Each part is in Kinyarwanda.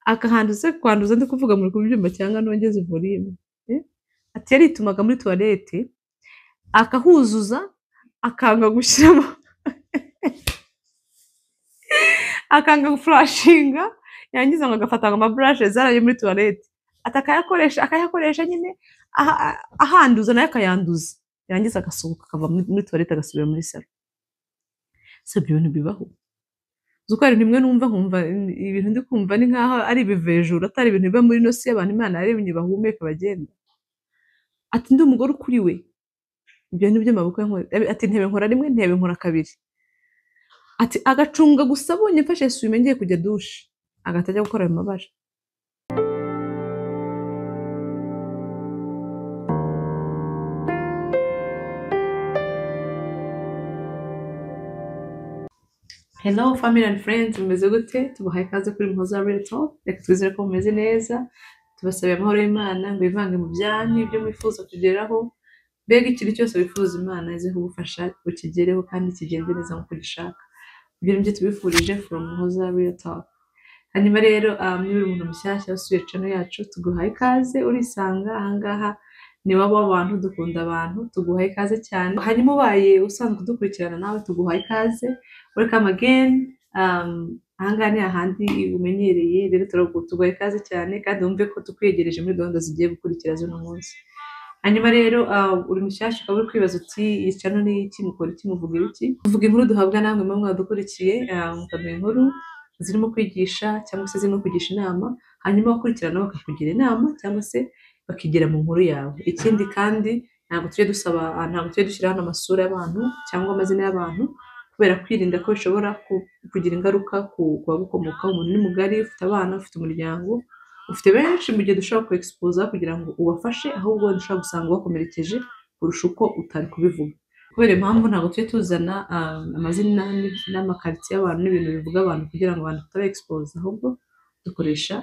akahanduza kwanduza ndi kuvuga muri kubyumva cyangwa nongeze volume ati yaritumaga muri toilette akahuzuza akanga gushyiramo akanga guflashinga yangiza ngo agafata ngo amabrushes zaraye muri toilette akayakoresha nyine ahanduza nayo akayanduza yangiza agasohoka akava muri toilette agasubira muri salo. Se ibyo bintu bibaho zuko ari nimwe numva nkumva ibintu ndi kumva ni nkaho ari ibivejuru atari ibintu biba muri nosi y'abantu Imana yarebye bahumeka bagenda. Ati ndi umugore ukuri we ibyo nibyo maboko yankora ati ntebe nkora rimwe ntebe nkora kabiri. Ati agacunga gusa abonye mfashe suime ngiye kujya douche agatajya gukora ayo mabara. Hello family and friends, mumeze gute? Tubahaye ikaze kuri Muhoza Real Talk. Reka twizere ko mumeze neza. Tubasabe amahoro y'Imana ngo ivange mu byanyu ibyo mwifuza kugeraho. Mbega ikintu cyose wifuza Imana ize kugufasha ukigereho kandi kigende neza nk'uko gishaka. Ibyo nibyo tubifurije from Muhoza Real Talk. Hanyuma rero niba uri umuntu mushyashya usuye channel yacu tuguhaye ikaze urisanga ahangaha ni wabo abantu dukunda abantu tuguhaye ikaze cyane. Hanyuma ubaye usanzwe kudukurikirana nawe tuguhaye ikaze. Welcome again. Ahangaha ni ahandi umenyereye rero tuguhaye ikaze cyane kandi wumve ko tukwegereje muri gahunda zigiye gukurikira zino munsi. Hanyuma rero uri mushyashya ukaba uri kwibaza uti iyi channel ni iki mukora iki muvuga iki? Tuvuga inkuru duhabwa namwe mwe mwadukurikiye mukaduha inkuru zirimo kwigisha cyangwa se zirimo kugisha inama hanyuma bakurikirana bakakugira inama cyangwa se bakigera mu nkuru yawe. Ikindi kandi ntabwo tujye dushyira hano amasura y'abantu cyangwa amazina y'abantu kubera kwirinda ko bishobora kugira ingaruka ku bagukomoka. Umuntu ni mugari ufite abana ufite umuryango ufite benshi mu gihe dushobora ku expose kugira ngo ubafashe ahubwo dushobora gusanga bakomerekeje kurusha uko utari kubivuga. Kubera impamvu ntabwo tujye tuzana amazina n'amakaritsiye y'abantu n'ibintu bivuga abantu kugira ngo abantu tutaba expose ahubwo dukoresha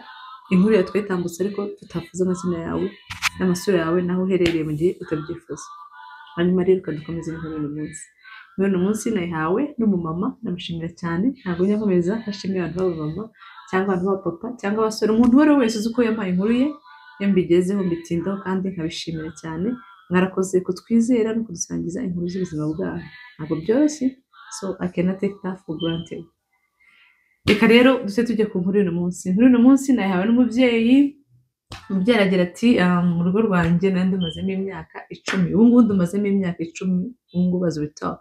inkuru ya twetambutse ariko tutavuze amazina yawe n'amasura yawe naho uherereye mu gihe utabyifuza. Hanyuma rero dukomeze inkuru uyu munsi. Uyu munsi nayihawe n'umumama ndamushimira cyane ntabwo nyakomeza hashimira abantu b'abamama cyangwa abantu b'abapapa cyangwa abasore umuntu uwo ari we wese uzi uko yampaye inkuru ye mbigezeho mbitindaho kandi nkabishimira cyane. Mwarakoze kutwizera no kudusangiza inkuru z'ubuzima bwawe ntabwo byoroshye so I cannot take that for granted. Reka rero duse tujye ku nkuru uyu munsi. Inkuru uyu munsi nayihawe n'umubyeyi aragira ati mu rugo rwanjye nari ndumazemo imyaka 10 ubu ngubu ndumazemo imyaka 10 ubu ngubu bazubitaho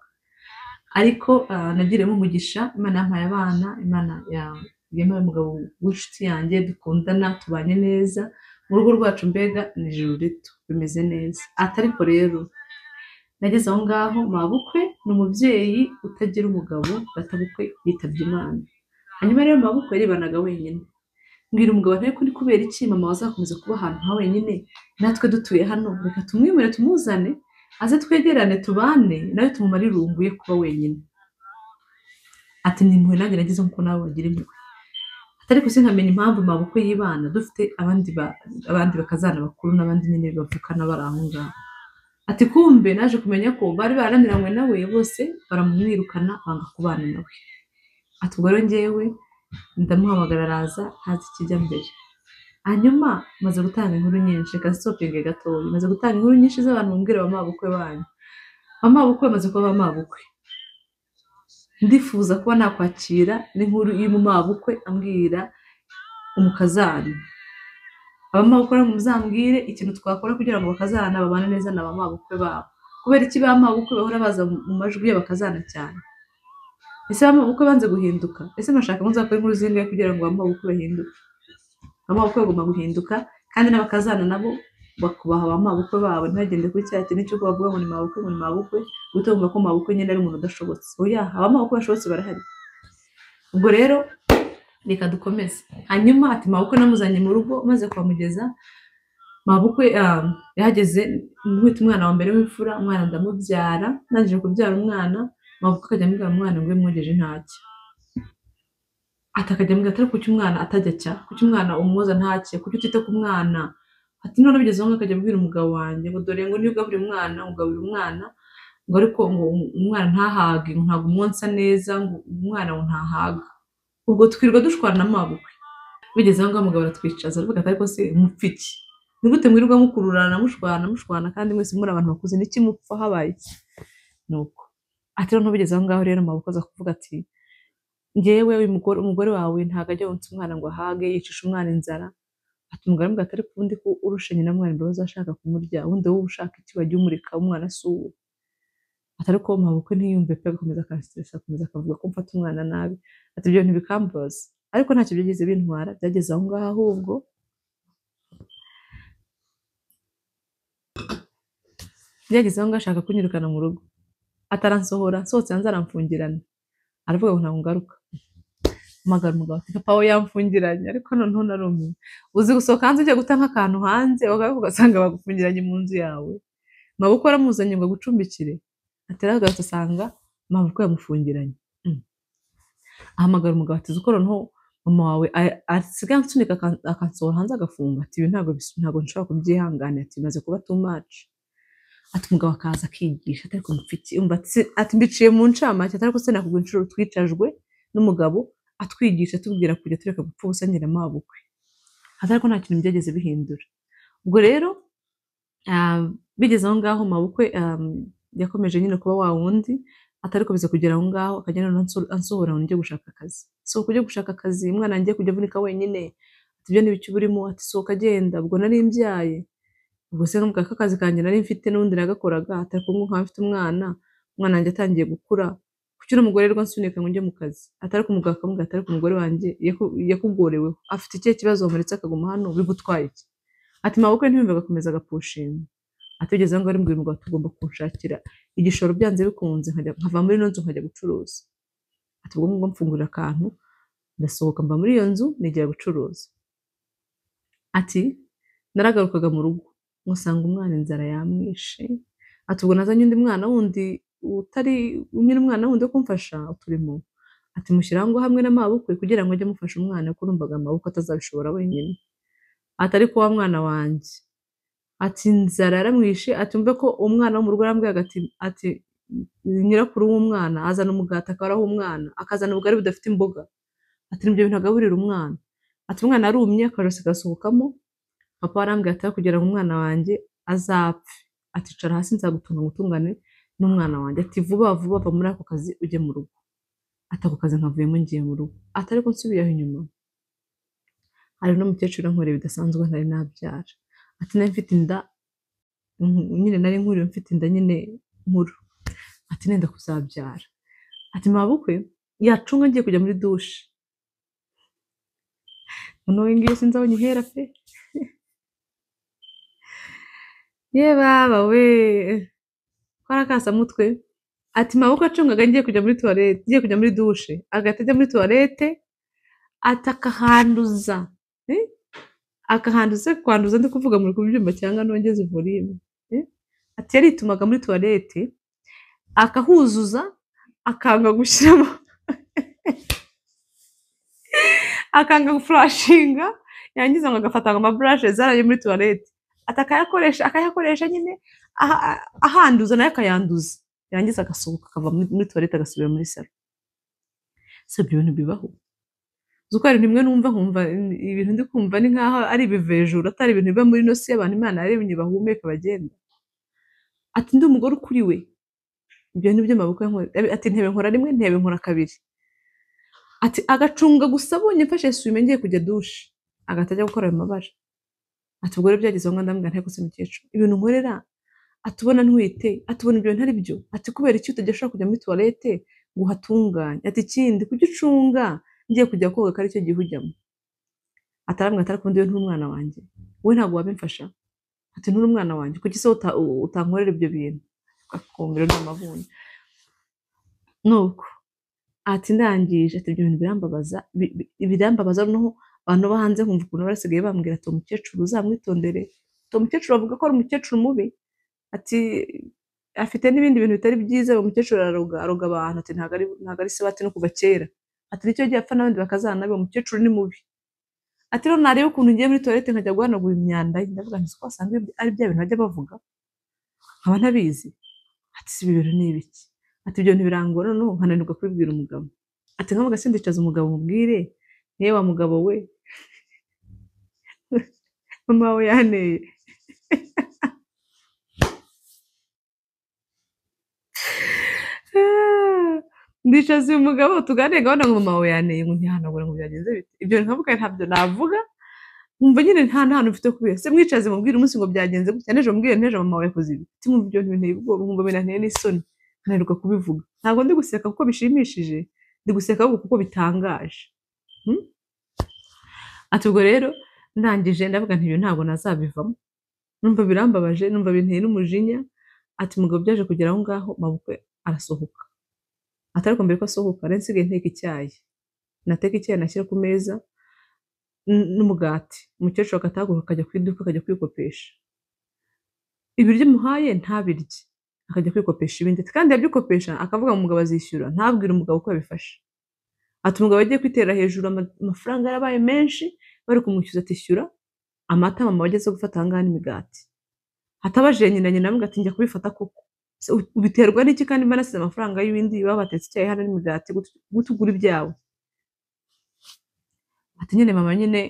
ariko nagiremo umugisha Imana yampaye abana Imana yampaye umugabo w'inshuti yanjye dukundana tubanye neza mu rugo rwacu mbega ni ijuru rito bimeze neza. Atariko rero nageze aho ngaho mabukwe n'umubyeyi utagira umugabo batabukwe yitabye Imana. Hanyuma rero mabukwe yaribanaga wenyine mbwira umugabo ntari kuri kubera iki mama wazakomeza kuba ahantu ha wenyine natwe dutuye hano reka tumwimure tumuzane aze twegerane tubane nawe tumumara irungu ye kuba wenyine. Ati nimwe nanjye nagize nkuko nawe wagira impuhwe atari kusi nkamenya impamvu mabukwe yibana dufite abandi bakazana bakuru n'abandi nyine bavukana baraho ngaho. Ati kumbe naje kumenya ko bari baraniranywe nawe bose baramwirukana banga kubana nawe. Ati ubwo rero ngewe ndamuhamagara araza ntazi kijya mbere. Hanyuma maze gutanga inkuru nyinshi gasopinge gatoya maze gutanga inkuru nyinshi z'abantu mumbwira bamabukwe banyu bamabukwe maze kuba bamabukwe ndifuza kuba nakwakira n'inkuru y'umumabukwe ambwira umukazana abamabukwe muzambwire ikintu twakora kugira ngo bakazana babane neza na bamabukwe babo kubera iki bamabukwe bahora baza mu majwi y'abakazana cyane. Ese bamabukwe banze guhinduka ese mashaka muzakora inkuru zingahe kugira ngo bamabukwe bahinduke. Bamabukwe bagomba guhinduka kandi n'abakazana nabo bakubaha bamabukwe babo ntagende kuri cya kintu cyo kubavuga ngo ni mabukwe gutumva ko mabukwe nyine ari umuntu udashobotse. Oya abamabukwe bashobotse barahari. Ubwo rero reka dukomeze. Hanyuma ati mabukwe namuzanye mu rugo maze kwamugeza mabukwe yahageze mwita umwana wa mbere w'imfura umwana ndamubyara nangije kubyara umwana mabukwe akajya ambwira umwana ngo mwogeje ntacyo. Atakajya mbwira atari kuki umwana atajya cya kuki umwana umwoza ntacyo kuki utite ku mwana. Ati none bigeze aho akajya abwira umugabo wanjye ngo dore ngo niyo ugaburira umwana ugaburira umwana ngo ariko ngo umwana ntahage ntabwo umwonsa neza ngo umwana ngo ntahaga. Ubwo twirwa dushwana na mabukwe bigeze aho ngaho umugabo aratwicaza aravuga ati ariko se mupfa iki ni gute mwirirwa mukururana mushwana kandi mwese muri abantu bakuze niki mupfa habaye iki nuko ati rero bigeze aho ngaho rero maboko aza kuvuga ati njyewe uyu umugore wawe ntabwo ajya wonsa umwana ngo ahage yicisha umwana inzara ati umugore aramubwira ati ariko ubundi ko urusha nyina mwana imbabazi ashaka kumurya ubundi wowe ushaka iki wajya umurika umwana si uwe ati ariko mabukwe ntiyumve pe agakomeza akansitiresa akomeza akavuga ko mfata umwana nabi ati ibyo ntibikambaza ariko ntacyo byigeze bintwara byageze aho ngaho ahubwo byageze aho ngaho ashaka kunyirukana mu rugo ataransohora nsohotse hanze aramfungirana aravuga ngo ntabwo ngaruka mpamagara umugabo ati papa we yamfungiranye ariko noneho narumiwe uzi gusohoka hanze ugiye guta nk'akantu hanze ugasanga bagufungiranye mu nzu yawe mabukwe aramuzanye ngo agucumbikire ateragarutse asanga mabukwe yamufungiranye ahamagara umugabo ati uzi ko noneho mama wawe asigaye ansunika akansohora hanze agafunga ati ibi ntabwo nshobora kubyihanganira ati bimaze kuba too much ati umugabo akaza akigisha atari kumufiki ati mbiciye mu ncamake atari ko se nakubwira inshuro twicajwe n'umugabo atwigisha tubwira kujya tureka gupfa ubusa nyina mabukwe atari ko nta kintu byageze bihindura ubwo rero bigeze aho ngaho mabukwe yakomeje nyine kuba wa wundi atari ko biza kugera aho ngaho akajya ansohora ngo njye gushaka akazi so kujya gushaka akazi umwana ngiye kujya avunika wenyine ati ibyo n'ibiki burimo ati sohoka agenda ubwo nari mbyaye ubwo se nkamubwira ko akazi kanjye nari mfite n'ubundi nagakoraga atari kumwe nkaba mfite umwana wanjye atangiye gukura kuki umugore rwa nsunika ngo njye mu kazi atari kumugabo akamubwira atari ku mugore wanjye yakugoreweho afite ikihe kibazo wamuretse akaguma hano bigutwaye iki ati mabukwe ntiyumve agakomeza agapushinga atigeze ngo ari mbwira umugabo tugomba kunshakira igishoro byanze bikunze nkava muri ino nzu nkajya gucuruza ati ubwo ngubwo mfungurira akantu ndasohoka mva muri iyo nzu nigira gucuruza ati naragarukaga mu rugo musanga umwana inzara yamwishe ati ubwo nazanye undi mwana wundi utari nyine umwana wundi wo kumfasha uturimo ati mushyiraho ngo hamwe n'amabukwe kugira ngo ajye amufasha umwana kuko numvaga amabukwe atazabishobora wenyine ati ariko wa mwana wanjye ati inzara yaramwishe ati umve ko umwana wo mu rugo arambwira ati nyirakuru w'umwana azana umugati akabaraho umwana akazana ubugari budafite imboga ati nibyo bintu agaburira umwana ati umwana arumye akajosi gasohokamo papa arambwira ati kugira ngo umwana wanjye azapfe ati cara hasi nzagutunga ngutungane n'umwana wanjye ati vuba vuba va muri ako kazi ujye mu rugo ati ako kazi nkavuyemo ngiye mu rugo ati ariko nsubiye aho inyuma hari n'umukecuru ankoreye bidasanzwe ntari nabyara ati nari mfite inda nyine nari nkuriwe mfite inda nyine nkuru ati nenda kuzabyara ati mabukwe yacunga ngiye kujya muri dushe noneho ngiye sinzi aho nyihera pe ye baba we kwarakasa mutwe ati mabukwe acungaga ngiye kujya muri toilette ngiye kujya muri dushe agahita ajya muri toilette atakahanduza akahanduza kwanduza ndi kuvuga muri kubyumba cyangwa nongeze volume ati yaritumaga muri toilette akahuzuza akanga gushyiramo akanga guflashinga yangiza ngo agafata amabrush zaraye muri toilette akayakoresha nyine ahanduza nayo akayanduza yangiza agasohoka akava muri toilette agasubira muri salo se ibyo bintu bibaho zuko ari nimwe numva nkumva ibintu ndi kumva ni nkaho ari ibivejuru atari ibintu biba muri nosi y'abantu Imana yaremye bahumeka bagenda ati ndi umugore ukuriwe ibyo nibyo mabukwe ati ntebe nkora rimwe ntebe nkora kabiri ati agacunga gusa abonye mfashe sume ngiye kujya dushe agatajya gukora ayo mabara ati ubwo rero byageze ngo ndambwira nteko se mukecuru ibintu nkorera atubona ntwite atubona ibyo ntari byo ati kubera iki utagishobora kujya muri toilette ngo uhatunganye ati ikindi kujya ucunga ngiye kujya koga kari cyo gihe ujyamo atarambwira atari kundi we n'umwana wanjye we ntabwo wabimfasha ati nturi umwana wanjye kuki se utankorera ibyo bintu akongera n'amavunja nuko ati ndangije ati ibyo bintu birambabaza noneho abantu bo hanze nkumva ukuntu barasigaye bambwira ati umukecuru uzamwitondere umukecuru avuga ko ari umukecuru mubi ati afite n'ibindi bintu bitari byiza umukecuru aroga abantu ati ntabwo ari se bati no kuva kera ati nicyo gihe apfa n'abandi bakazana be umukecuru ni mubi ati rero nareba ukuntu ngiye muri toilette nkajya guhanagura imyanda ndavuga nti ko wasanga ari bya bintu bajya bavuga nkaba ntabizi ati si ibintu ni ibiki ati ibyo bintu birangora noneho nkananirwa kubibwira umugabo ati nkamuga sindicaza umugabo mubwire niwe wa mugabo we mama wawe yanteye ndicaza uyu mugabo tuganire gahunda ngo mama wawe yanteye ngo ntihanagura ngo byagenze bite ibyo nkavuga ntabyo navuga nkumva nyine nta hantu mfite kubera se mwicaze mubwire umunsi ngo byagenze gutya n'ejo mubwire n'ejo mama wawe yakoze ibi timwumva ibyo ntibinteye ubwoba nkumva binanteye n'isoni nkananirwa kubivuga ntabwo ndi guseka kuko bishimishije ndi guseka ahubwo kuko bitangaje ati ubwo rero ndangije ndavuga nti ibi ntabwo nazabivamo numva birambabaje numva binteye n'umujinya ati umugabo byaje kugera aho ngaho mabukwe arasohoka atariko mbere ko asohoka nari nsigaye nteka icyayi nateka icyayi nashyira ku meza n'umugati umukecuru agatahaguruka akajya ku iduka akajya kwikopesha ibiryo muhaye ntabirye akajya kwikopesha ibindi kandi yabyikopesha akavuga ngo umugabo azishyura ntabwire umugabo ko yabifashe ati umugabo agiye kwitera hejuru amafaranga yarabaye menshi bari kumwishyuza atishyura amata mama wageze gufata ahangaha n'imigati hatabaje nyina namwe ati njya kubifata koko ubiterwa n'iki kandi mba nasize amafaranga y'ibindi baba batetse icyayi hano n'imigati gutugura ibyawe ati nyine mama nyine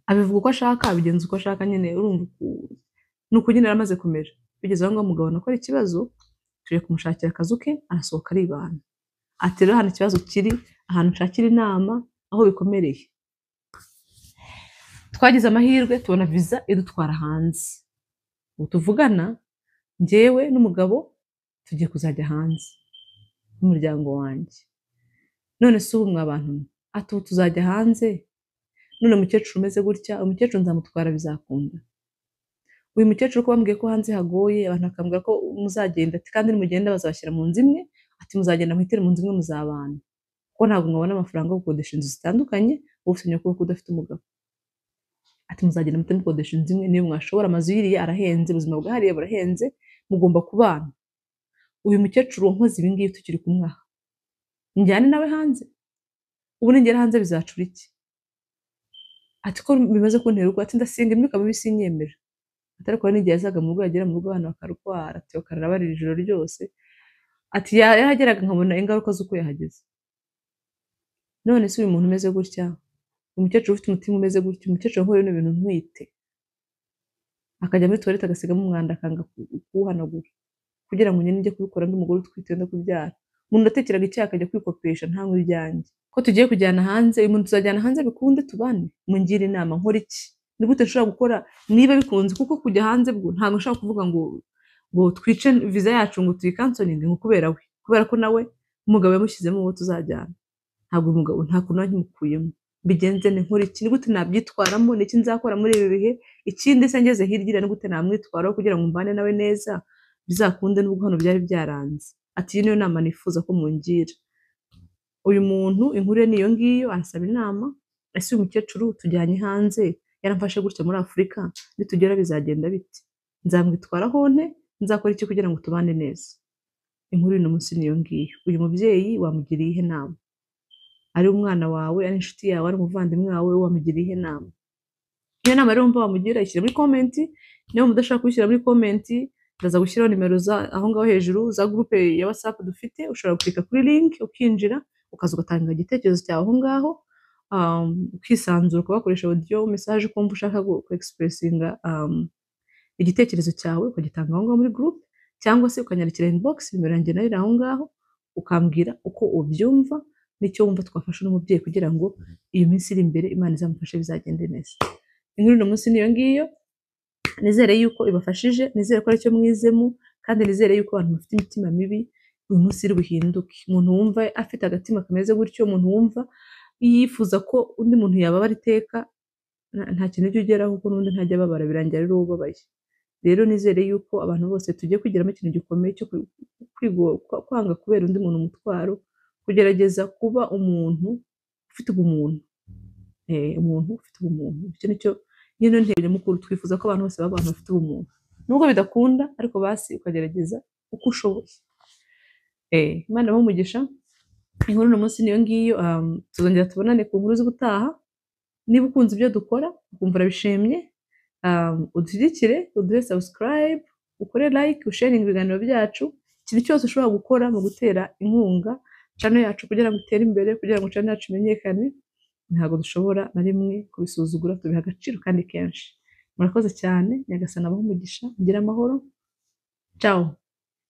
abivuga uko ashaka abigenza uko ashaka nyine urumva nuko nyine yaramaze kumera bigeze aho ngaho umugabo nakora ikibazo tuje kumushakira akazu ke arasohoka aribana ati rero hano ikibazo kiri ahantu nshakira inama aho bikomereye twagize amahirwe tubona visa idutwara hanze ubu tuvugana njyewe n'umugabo tugiye kuzajya hanze n'umuryango wanjye none se ubu mwabantu ati ubu tuzajya hanze none umukecuru umeze gutya umukecuru nzamutwara bizakunda uyu mukecuru ko bambwiye ko hanze hagoye abantu bakambwira ko muzagenda ati kandi nimugenda bazabashyira mu nzu imwe ati muzagenda muhitere mu nzu imwe muzabana kuko ntabwo mwabona amafaranga yo gukodesha inzu zitandukanye wowe ufite kuko udafite umugabo ati muzagenda muhite mukodesha inzu imwe niyo mwashobora amazu yiriye arahenze ubuzima bwahariye burahenze mugomba kubana uyu mukecuru wankoze ibi ngibi tukiri kumwaha njyane nawe hanze ubu ningera hanze bizacura iki ati ko bimaze kuntera ubwo ati ndasenga imyuka mibi sinyemera atari ko n'igihe yazaga mu rugo yagera mu rugo abantu bakarwara ati bakarara barira ijoro ryose ati yahageraga nkabona ingaruka z'uko yahageze none se uyu muntu umeze gutya umukecuru ufite umutima umeze gutya umukecuru nk'uyu n'ibintu ntwite akajya muri toilette agasigamo umwanda akanga kuwuhanagura kugira ngo nyine njye kubikora n'umugore utwite wenda kubyara umuntu atekeraga icyaha akajya kwikopesha nta nkuru ibyanjye ko tugiye kujyana hanze uyu muntu tuzajyana hanze bikunde tubane mungire inama nkora iki ni gute nshobora gukora niba bikunze kuko kujya hanze bwo ntabwo nshobora kuvuga ngo twice visa yacu ngo tuyikansoninge ngo kubera ko nawe umugabo yamushyizemo uwo tuzajyana ntabwo umugabo nta kuntu yamukuyemo bigenze ni nkora iki ni gute nabyitwaramo n'iki nzakora muri ibi bihe ikindi se ngeze hirya ni gute namwitwaraho kugira ngo mbane nawe neza bizakunde n'ubwo hano byari byaranze ati iyi niyo nama nifuza ko mungira uyu muntu inkuru ye niyo ngiyo arasaba inama ese uyu mukecuru tujyanye hanze yaramfashe gutya muri Afurika nitugera bizagenda biti nzamwitwaraho nte nzakora iki kugira ngo tubane neza inkuru y'uno munsi niyo ngiyo uyu mubyeyi wamugiriye ihe nama ari umwana wawe ari inshuti yawe ari umuvandimwe wawe wamugiriye ihe nama iyo nama rero mba wamugira ishyira muri comment niba mudashaka kuyishyira muri comment ndaza gushyiraho nimero aho ngaho hejuru za groupe ya WhatsApp dufite ushobora kukika kuri link ukinjira ukaza ugatanga igitekerezo cyawe aho ngaho ukisanzura ukabakoresha audio message ukumva ushaka expressinga igitekerezo cyawe ukagitanga aho ngaho muri group cyangwa se ukanyandikira inbox nimero yanjye nayo aho ngaho ukambwira uko ubyumva n'icyo wumva twafasha n'umubyeyi kugira ngo iyo minsi iri imbere Imana izamufashe bizagende neza inkuru no munsi niyo ngiyo nizere yuko ibafashije nizere ko aricyo mwizemo kandi nizere yuko abantu bafite imitima mibi uyu munsi iri buhinduke umuntu wumva afite agatima kameze gutyo umuntu wumva yifuza ko undi muntu yababara iteka nta kintu ujya ugeraho kuko n'undi ntajya ababara birangira ari wowe ubabaye rero nizere yuko abantu bose tugiye kugiramo ikintu gikomeye cyo kwanga kubera undi muntu umutwaro kugerageza kuba umuntu ufite ubumuntu umuntu ufite ubumuntu icyo nicyo nyine ntebe mukuru twifuza ko abantu bose baba abantu bafite ubumuntu nubwo bidakunda ariko basi ukagerageza uko ushoboye Imana bamugisha inkuru no munsi niyo ngiyo tuzongera tubonane ku nkuru z'ubutaha niba ukunze ibyo dukora ukumva urabishimye udushyigikire uduhe subscribe ukore like usharing ibiganiro byacu ikintu cyose ushobora gukora mu gutera inkunga channel yacu kugira ngo itere imbere kugira ngo channel yacu imenyekane ntabwo dushobora na rimwe kubisuzugura, tubiha agaciro kandi kenshi. Murakoze cyane, nyagasani abahe umugisha, mugire amahoro. Ciao.